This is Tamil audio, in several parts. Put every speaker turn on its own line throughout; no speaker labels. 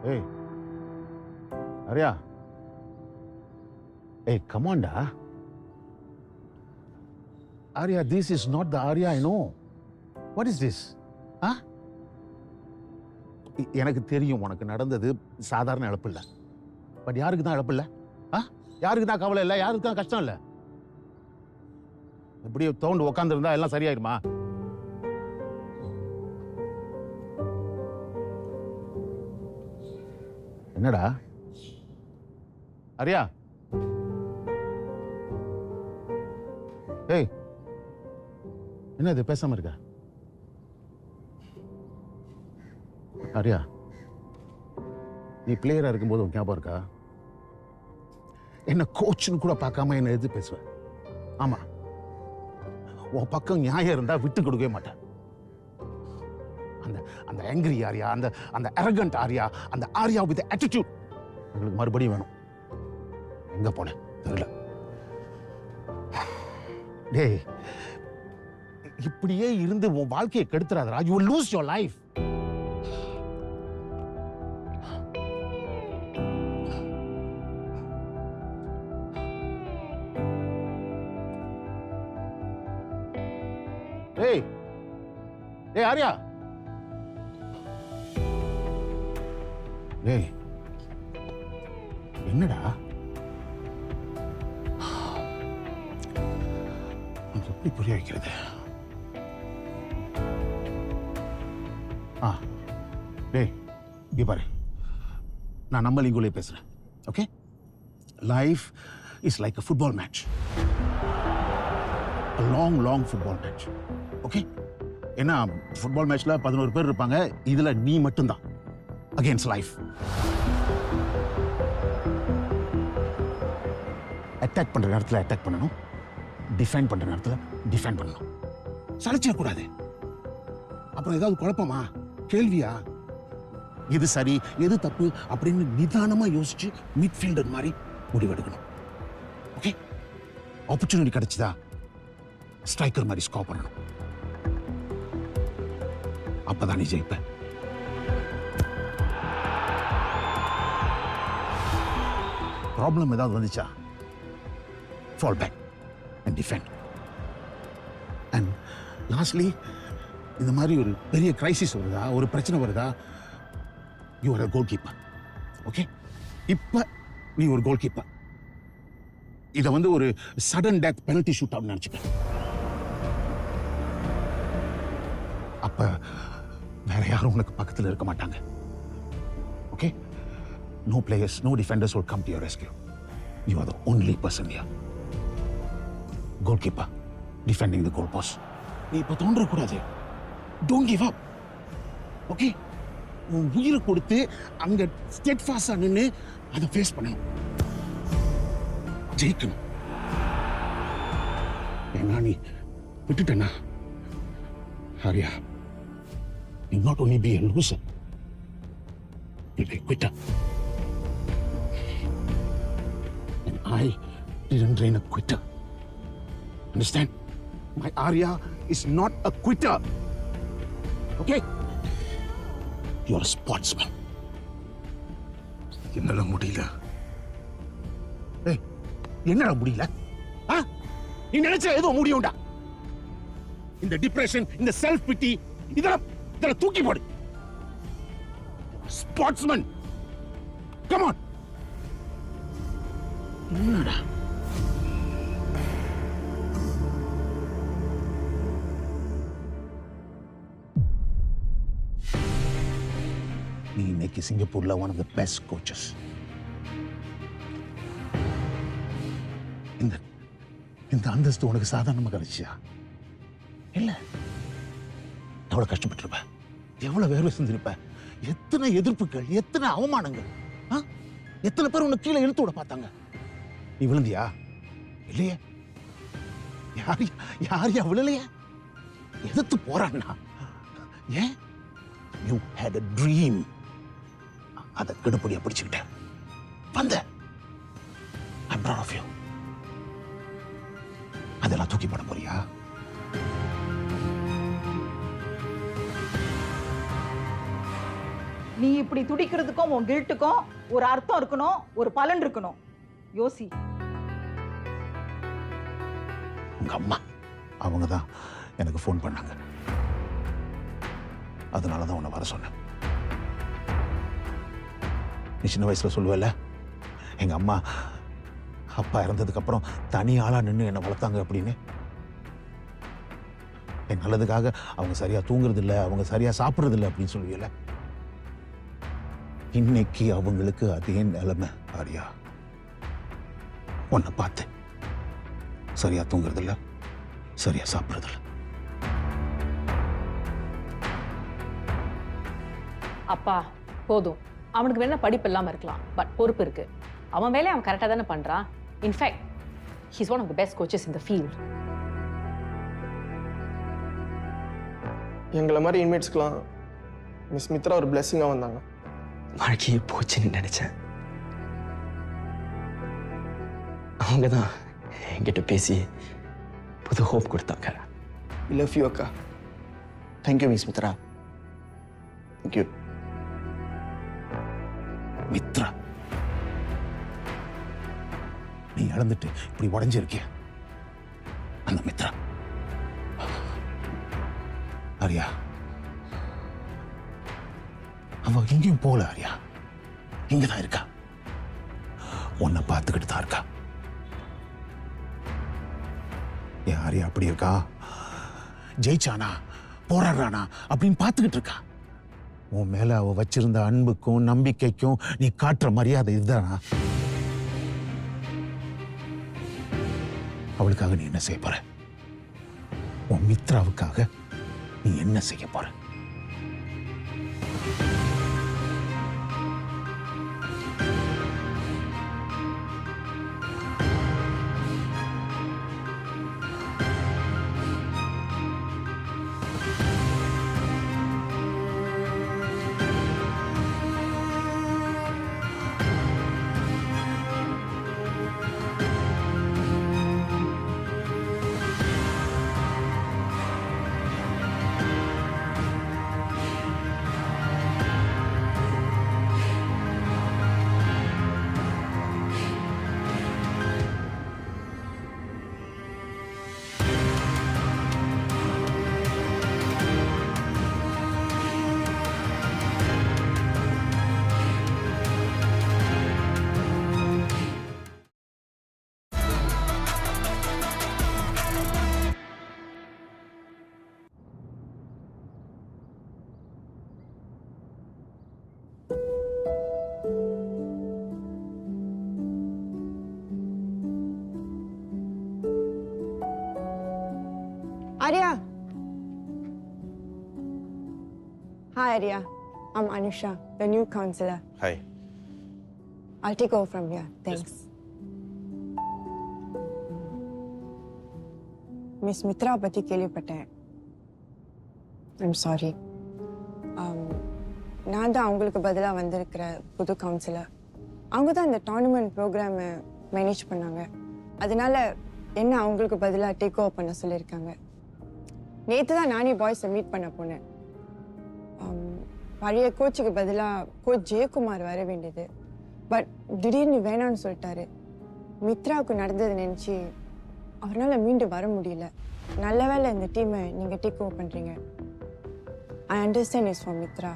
Hey, Arya. Hey, come on, da. Arya, this is not the Arya I know. What is this? Huh? எனக்கு தெரியும் உனக்கு நடந்தது சாதாரண இழப்பு இல்லை. பட் யாருக்கு தான் இழப்பு இல்லை? யாருக்கு தான் கவலை இல்லை? யாருக்கு தான் கஷ்டம் இல்லை? இப்படியே தோண்டு உட்காந்துருந்தா எல்லாம் சரியாயிருமா? என்னடா அரியா? ஏய், என்ன இது பேசாம இருக்க? அரியா, நீ பிளேயரா இருக்கும்போது உன் ஞாபகம் இருக்கா? என்ன கோச்னு கூட பார்க்காம என்ன எது பேசுவ? ஆமா, உன் பக்கம் நியாயம் இருந்தா விட்டு கொடுக்கவே மாட்டேன். அந்த அந்த ஆங்கிரி ஆரியா, அந்த அந்த அரகண்ட் ஆரியா, அந்த ஆரியா வித் ஆட்டிடியூட் உங்களுக்கு மறுபடியும் வேணும். எங்க போனேன் தெரியல. டேய், இப்படியே இருந்து உன் வாழ்க்கையை கெடுத்துறாதடா. You will lose your life. டேய் டேய் ஆரியா, டேய் என்னடா எப்படி புரிய வைக்கிறது? டேய் இங்க பாரு, நான் நம்ம லிங்குலே பேசுறேன். Okay, life is like a football match, a long football match. Okay, ஏன்னா ஃபுட்பால் மேட்ச்ல 11 பேர் இருப்பாங்க, இதுல நீ மட்டும்தான் against life. அட்டாக் பண்ற நேரத்துல அட்டாக் பண்ணணும், டிஃபெண்ட் பண்ற நேரத்துல டிஃபெண்ட் பண்ணணும். சலிச்சிட கூடாது. அப்புறம் ஏதாவது குழப்பமா, கேள்வியா, எது சரி எது தப்பு அப்படின்னு நிதானமா யோசிச்சு மிட்ஃபீல்டர் மாதிரி முடிவெடுக்கணும். ஓகே, ஆப்பர்ச்சுனிட்டி கிடைச்சதா ஸ்ட்ரைக்கர் மாதிரி ஸ்கோர் பண்ணணும். அப்பதான் நீ ஜெயிப்ப. ப்ராப்ளம் ஏதாவது வந்துச்சா, fall back and defend. And lastly, இந்த மாதிரி ஒரு பெரிய கிரைசிஸ் வருதா, ஒரு பிரச்சனை வருதா, you are a goalkeeper. Okay, இப்ப நீ ஒரு கோல் கீப்பர். இதை வந்து ஒரு sudden death penalty shoot out நினைச்சுக்க. அப்ப வேற யாரும் உனக்கு பக்கத்துல இருக்க மாட்டாங்க. Okay, no players, no defenders will come to your rescue. You are the only person here. Goalkeeper defending the goal post. நீ இப்ப தோன்ற கூடாது. Don't give up. ஓகே, உன் உயிரை கொடுத்து அங்க ஸ்டெட்ஃபாஸ்டா நின்னு அதை ஃபேஸ் பண்ணணும், ஜெயிக்கணும். ஏன்னா நீ விட்டுட்டனா Arya, you not only be a loser, you'll be a quitter. And I didn't train a quitter. Understand? My Arya is not a quitter. Okay? You're a sportsman. என்னால முடியல. ஏய், என்னடா முடியல? நீ நினைச்ச ஏதோ முடியும்டா. இந்த டிப்ரெஷன், இந்த செல்ஃப் பிட்டி, இதெல்லாம் தூக்கி போடு. Sportsman, come on. என்னடா நீ இன்னைக்கு சிங்கப்பூர்ல one of the best coaches. இந்த அந்தஸ்து உனக்கு சாதாரணமா கிடைச்சியா? இல்ல, எவ்வளவு கஷ்டப்பட்டிருப்ப, எவ்வளவு வேர்வை செஞ்சிருப்ப, எத்தனை எதிர்ப்புகள், எத்தனை அவமானங்கள், எத்தனை பேர் உன்னை கீழே இழுத்து விட பார்த்தாங்க. நீ விழுந்தியா? இல்லையே. யாரையா விழலையே, எதிர்த்து போறான்னா ஏன்? You had a dream. அதை கெடுபடியா பிடிச்சுக்கிட்ட வந்த. I'm proud of you. அதெல்லாம் தூக்கி போட போறியா?
நீ இப்படி துடிக்கிறதுக்கும் உன் கில்ட்டுக்கும் ஒரு அர்த்தம் இருக்கணும், ஒரு பலன் இருக்கணும். யோசி.
உங்க அம்மா அவங்க தான் எனக்கு ஃபோன் பண்ணாங்க. அதனால தான் உன்னை வர சொன்னேன். நீ சின்ன வயசுல சொல்லுவல, எங்க அம்மா அப்பா இறந்ததுக்கு அப்புறம் தனி ஆளா நின்று என்னை வளர்த்தாங்க அப்படின்னு. என் நல்லதுக்காக அவங்க சரியா தூங்குறது இல்லை, அவங்க சரியா சாப்பிட்றது இல்லை அப்படின்னு சொல்லுவீல. இன்னைக்கு அவங்களுக்கு அதே நிலைமை ஆரியா. உன்னை பார்த்து சரியா தூங்குறது இல்லை, சரியா சாப்பிட்றது இல்லை.
அப்பா போதும், அவனுக்கு வேணா படிப்பு இல்லாம இருக்கலாம், பட் பொறுப்பு இருக்கு. அவன் வேலையை அவன் கரெக்டா தானே பண்றான். In fact he's one of the best coaches in the field.
எங்களை மாதிரி இன்மேட்ஸ்க்கெலாம் மிஸ் மித்ரா ஒரு பிளெஸ்ஸிங்காக வந்தாங்க.
வாழ்க்கையே போச்சுன்னு நினைச்சேன். அவங்க தான் என்கிட்ட பேசி புது ஹோப் கொடுத்தாங்க.
ஐ லவ் யூ அக்கா. Thank you miss Mitra. Thank you.
Mitra, நீ இழந்துட்டு இப்படி உடஞ்சிருக்கிய அந்த மித்ரா. ஆரியா, அவ எங்கேயும் போல ஆரியா, இங்கதான் இருக்கா. உன்னை பார்த்துக்கிட்டு தான் இருக்கா. ஏன் ஆரியா அப்படி இருக்கா? ஜெயிச்சானா, போராடுறானா அப்படின்னு பார்த்துக்கிட்டு இருக்கா. உன் மேல அவ வச்சிருந்த அன்புக்கும் நம்பிக்கைக்கும் நீ காட்டுற மரியாதை இதுதானா? அவளுக்காக நீ என்ன செய்ய போற? உன் மித்ராவுக்காக நீ என்ன செய்ய போற?
Arya. Hi, Arya. I'm Anusha, the new counselor.
Hi.
I'll take over from here. Thanks. Miss Mitra பத்தி கேள்விப்பட்டேன். I'm sorry. நான் தான் அவங்களுக்கு பதிலாக வந்திருக்கிற புது கவுன்சிலர். அவங்க தான் இந்த டோர்னமெண்ட் ப்ரோக்ராமை மேனேஜ் பண்ணாங்க. அதனால என்ன அவங்களுக்கு பதிலாக டேக் ஓவர் பண்ண சொல்லியிருக்காங்க. நேற்று தான் நானே பாய்ஸை மீட் பண்ண போனேன். பழைய கோச்சுக்கு பதிலாக கோச் ஜெயக்குமார் வர வேண்டியது. பட் திடீர்னு வேணான்னு சொல்லிட்டாரு. மித்ராவுக்கு நடந்தது நினச்சி அவரால் மீண்டும் வர முடியல. நல்ல வேளை இந்த டீமை நீங்கள் டேக் ஓவர் பண்ணுறீங்க. I understand is for Mitra.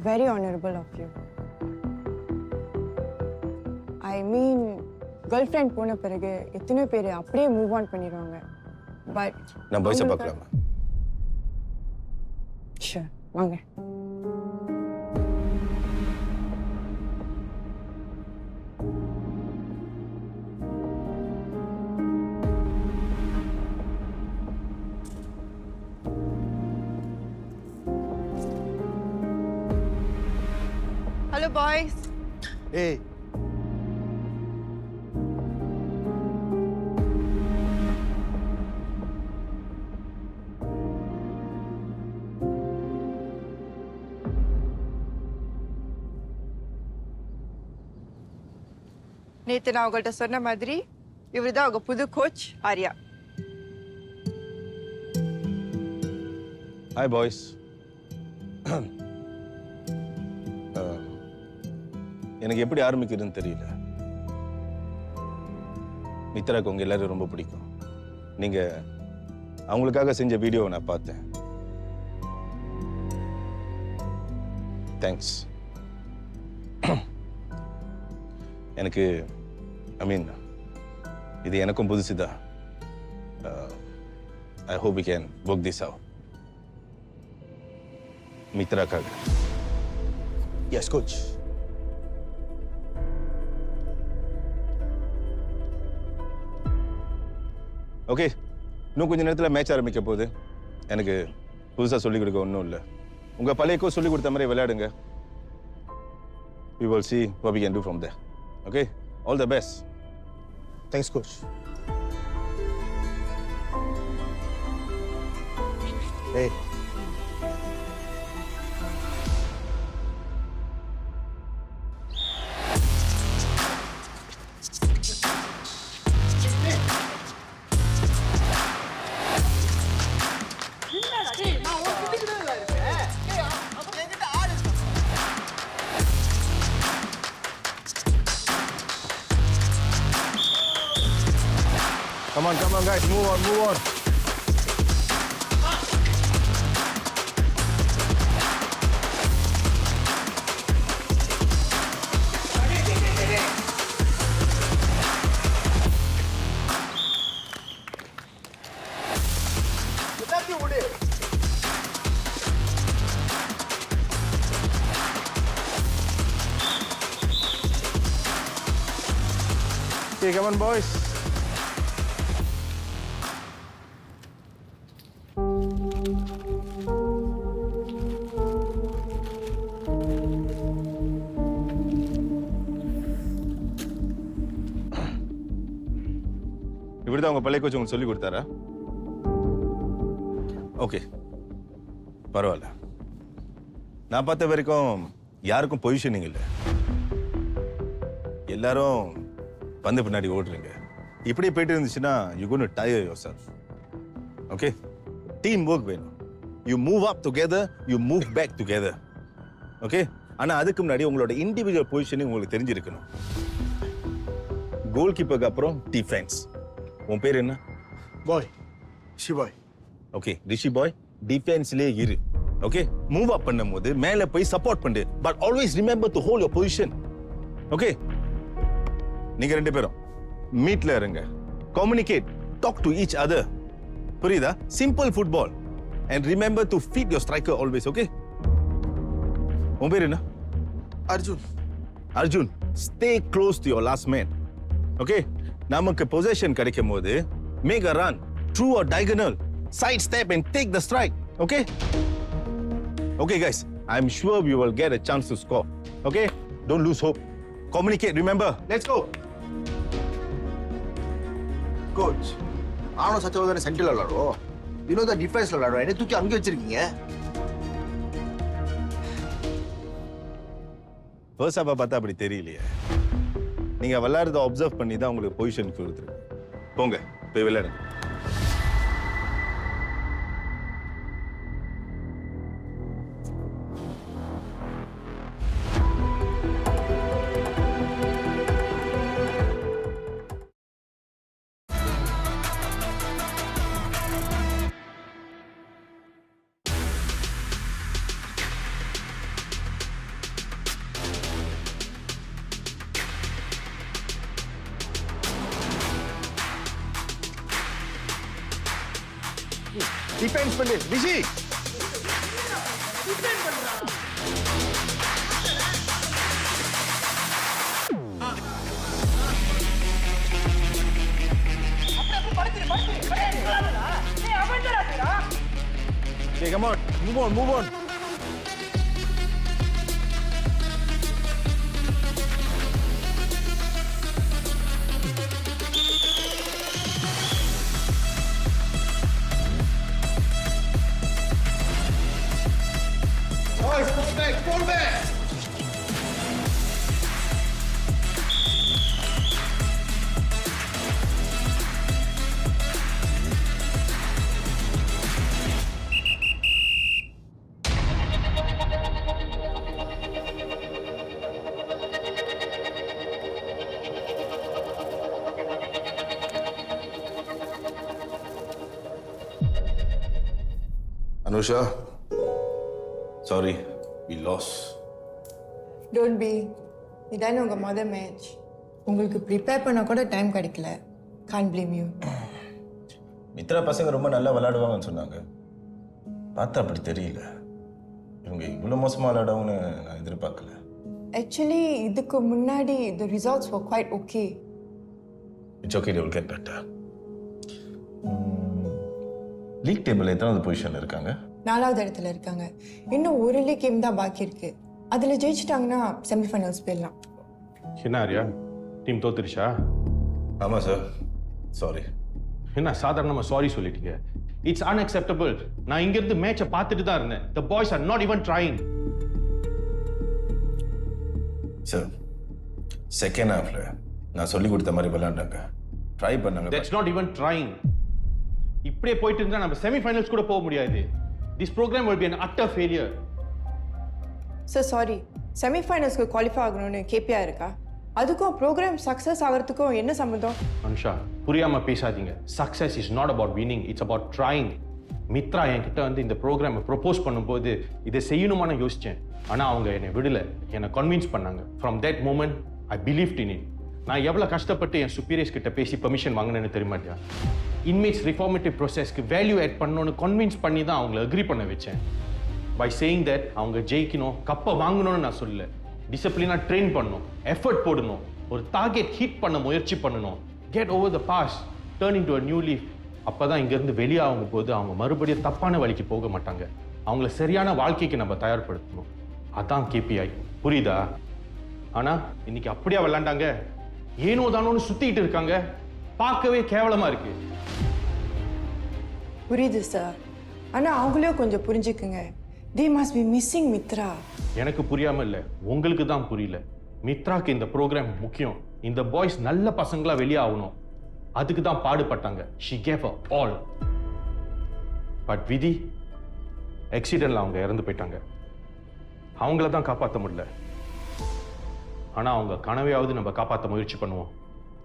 Very honourable of you. I mean girlfriend போன பிறகு எத்தனை பேர் அப்படியே மூவ் ஆன் பண்ணிடுவாங்க. பட்
நான் பாய்ஸை பார்க்கலாமா?
ஷூர், வாங்க. Hello, boys.
Hey.
நேத்து நான் உங்கள்கிட்ட சொன்ன மாதிரி இவர் தான் உங்க புது கோச் ஆர்யா.
Hi, boys. எனக்கு எப்படி ஆரம்பிக்கிறதுன்னு தெரியல. மித்ராக்கு உங்க எல்லாரும் ரொம்ப பிடிக்கும். நீங்க அவங்களுக்காக செஞ்ச வீடியோவை நான் பார்த்தேன். தேங்க்ஸ். எனக்கு இது எனக்கும் புதுசுதான். I hope we can work this out. மித்ராக்காக.
Yes coach.
ஓகே, இன்னும் கொஞ்ச நேரத்தில் மேட்ச் ஆரம்பிக்க போகுது. எனக்கு புதுசாக சொல்லிக் கொடுக்க ஒன்றும் இல்லை. உங்கள் பழையக்கோ சொல்லிக் கொடுத்த மாதிரி விளையாடுங்க. We will see what we can do from there. Okay? All the best.
Thanks coach. ஏய்,
Come on, guys, move on. Okay, come on, boys. இப்படிதான் உங்க பழைய கோச் உங்களுக்கு சொல்லி கொடுத்தாரா? ஓகே, பரவாயில்ல. நான் பார்த்த வரைக்கும் யாருக்கும் பொசிஷனிங் இல்லை. எல்லாரும் பந்து பின்னாடி ஓடுறீங்க. இப்படியே போயிட்டு இருந்துச்சுன்னா you going to tire yourself. Okay, teamwork வேணும். You move up together, you move back together. Okay, ஆனா அதுக்கு முன்னாடி உங்களோட இண்டிவிஜுவல் பொசிஷனிங் உங்களுக்கு தெரிஞ்சிருக்கணும். கோல் கீப்பருக்கு அப்புறம் டிஃபென்ஸ். உன் பேர் என்ன?
பாய். ஷிபாய்.
ஓகே, ரிஷி பாய், டிஃபென்ஸ்லயே இரு. ஓகே, மூவ் அப் பண்ணும்போது மேல போய் சப்போர்ட் பண்ணு. But always remember to hold your position. Okay, நீங்க ரெண்டு பேரும் மீட்ல இருங்க. Communicate, talk to each other. புரியுதா? Simple football. And remember to feed your striker always. Okay, உன் பேர் என்ன?
Arjun.
Arjun, stay close to your last man. Okay, நமக்கு பொசிஷன் கிடைக்கும் போது make a run, through or diagonal, side step and take the strike. Okay? Okay guys, I'm sure we will get a chance to score. Okay? Don't lose hope. Communicate, remember. Let's go.
Coach, ஆனோ சச்சோதனை சென்ட்ரல் விளையாடுவோம். வினோதா டிஃபென்ஸ்ல விளையாடுவோம். என்ன தூக்கி அங்கே வச்சிருக்கீங்க?
ஃபர்ஸ்ட் ஹாஃபை பார்த்தா அப்படி தெரியலையே. நீங்க விளையாடுறத அப்சர்வ் பண்ணி தான் உங்களுக்கு பொசிஷன் கொடுத்துருக்கு. போங்க, போய் விளையாடுங்க. டிஃபென்ஸ் பண்ணு ரிஷி. Okay, come on, move on. Pull back. Anusha, sorry, we lost.
Don't be, இதான உங்கள் மொதல் மேட்ச். உங்களுக்கு ப்ரிப்பேர் பண்ண கூட டைம் கிடைக்கல. Can't blame you.
மித்ரா பசங்க ரொம்ப நல்லா விளையாடுவாங்கன்னு சொன்னாங்க. பார்த்தா அப்படி தெரியல. இவங்க இவ்வளோ மோசமாக விளையாடுவாங்கன்னு நான் எதிர்பார்க்கல.
ஆக்சுவலி இதுக்கு முன்னாடி the results were quite okay.
It's okay, they will get better. League table எத்தனாவது பொசிஷனில் இருக்காங்க?
4வது இடத்துல இருக்காங்க. இன்னும் ஒரு லீக் கேம் தான் பாக்கி இருக்கு. அதில் ஜெயிச்சிட்டாங்கன்னா செமிஃபைனல்ஸ் போயிடலாம்.
என்ன ஆரியா, டீம் தோத்துருச்சா?
ஆமாம் சார், சாரி.
என்ன சாதாரணமாக சாரி சொல்லிட்டீங்க? It's unacceptable. நான் இங்கிருந்து மேட்சை பார்த்துட்டு தான் இருந்தேன். The boys are not even trying.
Sir, second ஹாஃப்ல நான் சொல்லி கொடுத்த மாதிரி விளையாண்டாங்க, ட்ரை பண்ணாங்க.
That's not even trying. இப்படியே போயிட்டு இருந்தா நம்ம செமிஃபைனல்ஸ் கூட போக முடியாது. This program will be an utter failure.
Sir sorry, செமிஃபைனல்ஸ்க்கு குவாலிஃபை ஆகணும்னு கேபிஆர் இருக்கா? அதுக்கும் ப்ரோக்ராம் சக்ஸஸ் ஆகிறதுக்கும் என்ன சம்மந்தம்?
அனுஷா, புரியாம பேசாதீங்க. Success is not about winning, it's about trying. Mitra என்கிட்ட வந்து இந்த ப்ரோக்ராமை ப்ரொபோஸ் பண்ணும்போது இதை செய்யணுமான்னு யோசிச்சேன். ஆனால் அவங்க என்னை விடலை, என்னை கன்வின்ஸ் பண்ணாங்க. From that moment I believed in it. நான் எவ்வளோ கஷ்டப்பட்டு என் சுப்பீரியர்ஸ் கிட்ட பேசி பெர்மிஷன் வாங்கினேன்னு தெரியுமாட்டியா? இன்மேட்ஸ் ரிஃபார்மேட்டிவ் ப்ரோசஸ்க்கு வேல்யூ ஆட் பண்ணணும்னு கன்வின்ஸ் பண்ணி தான் அவங்கள அக்ரி பண்ண வச்சேன். பை சேயிங் தட் அவங்க ஜெயிக்கணும், கப்பை வாங்கணும்னு நான் சொல்லல. டிசிப்ளினாக ட்ரெயின் பண்ணணும், எஃபர்ட் போடணும், ஒரு டார்கெட் ஹிட் பண்ண முயற்சி பண்ணணும். Get over the past, turn into a new leaf. அப்போ தான் இங்கேருந்து வெளியாகும் போது அவங்க மறுபடியும் தப்பான வழிக்கு போக மாட்டாங்க. அவங்கள சரியான வாழ்க்கைக்கு நம்ம தயார்படுத்தணும். அதான் கேபிஐ, புரியுதா? ஆனால் இன்னைக்கு அப்படியே விளாண்டாங்க, ஏனோ தானோன்னு சுற்றிக்கிட்டு இருக்காங்க. பார்க்கவே கேவலமாக இருக்கு.
புரியுது சார், ஆனால் அவங்களையும் கொஞ்சம் புரிஞ்சுக்குங்க. They must be missing Mitra.
எனக்கு புரியாம இல்ல, உங்களுக்கு தான் புரியல. மித்ராக்கு இந்த ப்ரோக்ராம் முக்கியம். இந்த பாய்ஸ் நல்ல பசங்களா வெளியே ஆகணும். அதுக்கு தான் பாடுபட்டாங்க. She gave her all. But விதி, ஆக்சிடென்ட்ல அவங்க இறந்து போயிட்டாங்க. அவங்கள தான் காப்பாற்ற முடியல. ஆனா அவங்க கனவையாவது நம்ம காப்பாற்ற முயற்சி பண்ணுவோம்.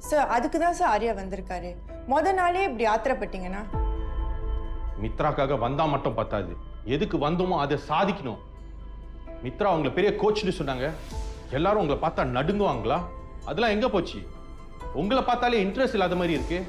சார் அதுக்கு தான் சார் ஆர்யா வந்திருக்காரு. முத நாளே இப்படி ஆத்திரப்பட்டீங்கன்னா?
மித்ராக்காக வந்தா மட்டும் பத்தாது, எதுக்கு வந்தோமோ அதை சாதிக்கணும். மித்ரா உங்களை பெரிய கோச்னு சொன்னாங்க. எல்லாரும் உங்களை பார்த்தா நடுங்குவாங்களா? அதெல்லாம் எங்க போச்சு? உங்களை பார்த்தாலே இன்ட்ரெஸ்ட் இல்லாத மாதிரி இருக்கு.